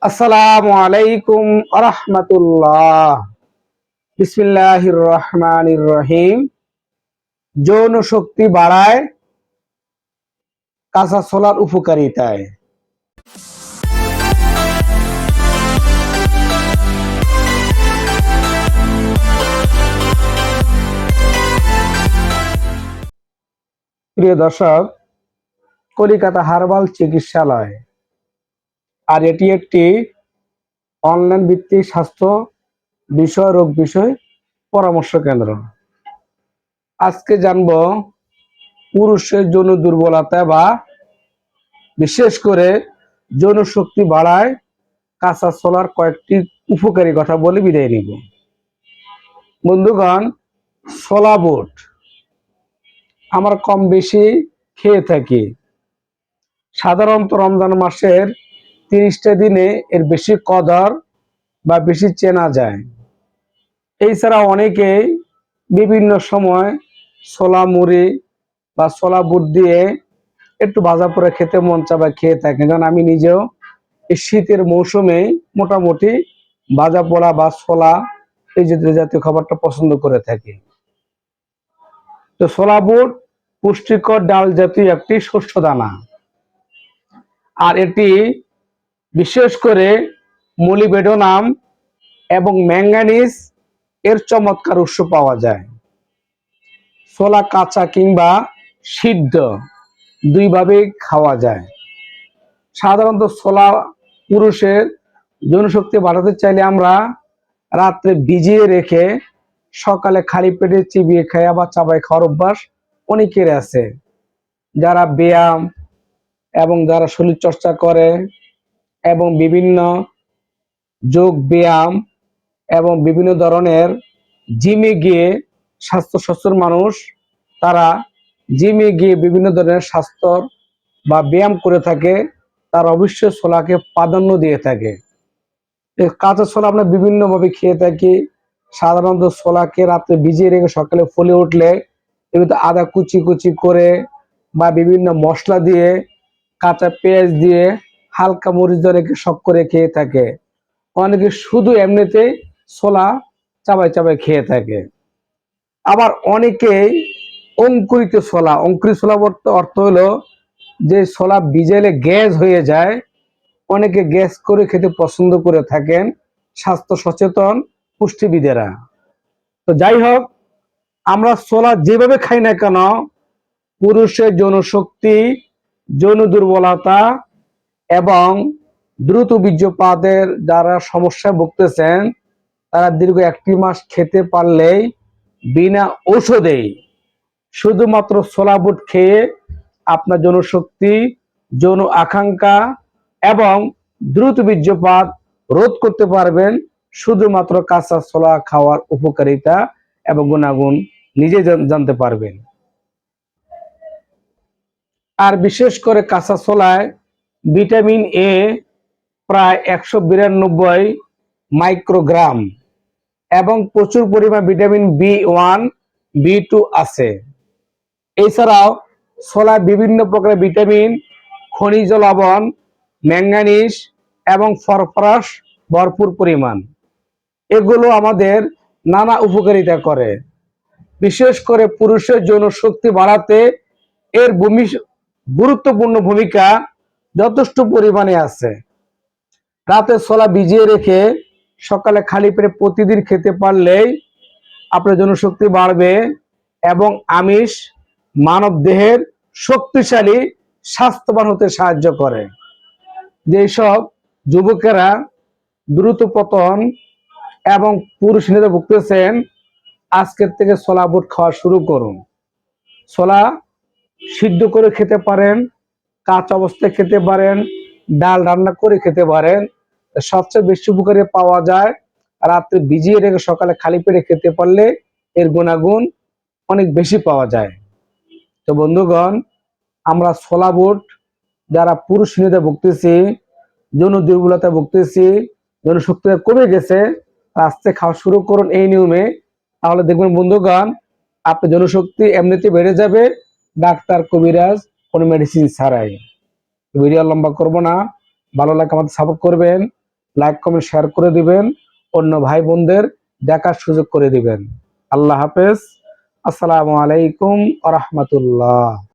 আসসালামু আলাইকুম আরহামাতুল্লাহ। বিসমিল্লাহির রহমানির রহিম। যৌন শক্তি বাড়ায় কাঁচা ছোলার উপকারিতায়। প্রিয় দর্শক, কলিকাতা হার্বাল চিকিৎসালয় আর এটি একটি অনলাইন ভিত্তিক স্বাস্থ্য রোগ বিষয় পরামর্শ কেন্দ্র। আজকে জানবো পুরুষের যৌন দুর্বলতা বা বিশেষ করে যৌন শক্তি বাড়ায় কাঁচা ছোলার কয়েকটি উপকারী কথা বলে বিদায় নিব। বন্ধুগণ, ছোলা বুট আমরা কম বেশি খেয়ে থাকি। সাধারণত রমজান মাসের 30টা দিনে এর বেশি কদর বা বেশি চেনা যায়। এছাড়া অনেকেই বিভিন্ন সময় ছোলা মুড়ি বা ছোলা বুট দিয়ে একটু ভাজা করে খেতে মন চায় খেয়ে থাকে। যেমন আমি নিজেও এই শীতের মৌসুমে মোটামুটি ভাজা পোড়া বা ছোলা এই জাতীয় খাবারটা পছন্দ করে থাকি। তো ছোলা বুট পুষ্টিকর ডাল জাতীয় একটি শস্য দানা, আর এটি বিশেষ করে মলিবেডনাম এবং ম্যাঙ্গানিজ এর চমৎকার উৎস পাওয়া যায়। ছোলা কাঁচা কিংবা সিদ্ধ দুইভাবেই খাওয়া যায়। সাধারণত ছোলা পুরুষের যৌনশক্তি বাড়াতে চাইলে আমরা রাত্রে ভিজিয়ে রেখে সকালে খালি পেটে চিবিয়ে খাওয়া বা চাবাই খাওয়ার অভ্যাস অনেকের আছে। যারা ব্যায়াম এবং যারা শরীর চর্চা করে এবং বিভিন্ন যোগ ব্যায়াম এবং বিভিন্ন ধরনের জিমে গিয়ে স্বাস্থ্য সচেতন মানুষ, তারা জিমে গিয়ে বিভিন্ন ধরনের স্বাস্থ্য বা ব্যায়াম করে থাকে, তার অবশ্যই ছোলাকে প্রাধান্য দিয়ে থাকে। কাঁচা ছোলা আমরা বিভিন্নভাবে খেয়ে থাকি। সাধারণত ছোলাকে রাত্রে ভিজিয়ে রেখে সকালে ফুলে উঠলে এগুলো আদা কুচি কুচি করে বা বিভিন্ন মশলা দিয়ে, কাঁচা পেঁয়াজ দিয়ে, হালকা মরিচ দিয়ে রেখে শক করে খেয়ে থাকে। অনেকে শুধু এমনিতেই ছোলা চাবাই চাবাই খেয়ে থাকে। আবার অনেকেই অঙ্কুরিত ছোলা, অঙ্কুরিত ছোলা অর্থ হলো যে ছোলা ভিজাইলে গ্যাস হয়ে যায়, অনেকে গ্যাস করে খেতে পছন্দ করে থাকেন স্বাস্থ্য সচেতন পুষ্টিবিদেরা। তো যাই হোক, আমরা ছোলা যেভাবে খাই না কেন, পুরুষের যৌন শক্তি, যৌন দুর্বলতা এবং দ্রুত বীর্যপাতের যারা সমস্যায় ভুগতেছেন, তারা দীর্ঘ 1 মাস খেতে পারলেই বিনা ঔষধেই শুধুমাত্র ছোলা বুট খেয়ে আপনার যৌন শক্তি, যৌন আকাঙ্ক্ষা এবং দ্রুত বীর্যপাত রোধ করতে পারবেন। শুধুমাত্র কাঁচা ছোলা খাওয়ার উপকারিতা এবং গুণাগুণ নিজে জানতে পারবেন। আর বিশেষ করে কাঁচা ছোলায় ভিটামিন এ প্রায় 192 মাইক্রোগ্রাম এবং প্রচুর পরিমাণ ভিটামিন B1 B2 আছে। এছাড়াও ছোলায় বিভিন্ন প্রকার ভিটামিন, খনিজ লবণ, ম্যাঙ্গানিজ এবং ফসফরাস ভরপুর পরিমাণ। এগুলো আমাদের নানা উপকারিতা করে। বিশেষ করে পুরুষের যৌন শক্তি বাড়াতে এর গুরুত্বপূর্ণ ভূমিকা যথেষ্ট পরিমাণে আছে। রাতে ছোলা ভিজিয়ে রেখে সকালে খালি পেটে প্রতিদিন খেতে পারলেই আপনার যৌন শক্তি বাড়বে এবং আমিষ মানব দেহের শক্তিশালী স্বাস্থ্যবান হতে সাহায্য করে। যেসব যুবকেরা দ্রুত পতন এবং পুরুষনীতে ভুগতেছেন, আজকের থেকে ছোলা বুট খাওয়া শুরু করুন। ছোলা সিদ্ধ করে খেতে পারেন, কাঁচা অবস্থায় খেতে পারেন, ডাল রান্না করে খেতে পারেন। সবচেয়ে বেশি উপকারী পাওয়া যায় রাত্রে ভিজিয়ে রেখে সকালে খালি পেটে খেতে পারলে এর গুণাগুণ অনেক বেশি পাওয়া যায়। তো বন্ধুগণ, আমরা ছোলা বুট যারা পুরুষনীতে ভুগতেছি, যৌন দুর্বলতায় ভুগতেছি, যৌন শক্তিটা কমে গেছে, আস্তে খাওয়া শুরু করুন এই নিয়মে। তাহলে দেখবেন বন্ধুগণ, আপনার যৌন শক্তি এমনিতে বেড়ে যাবে, ডাক্তার কবিরাজ কোনো মেডিসিন ছাড়াই। ভিডিও লম্বা করব না, ভালো লাগে আমাদের সাপোর্ট করবেন। লাইক কমেন্ট শেয়ার করে দিবেন, অন্য ভাই বোনদের দেখার সুযোগ করে দিবেন। আল্লাহ হাফেজ। আসসালামু আলাইকুম ওয়া রাহমাতুল্লাহ।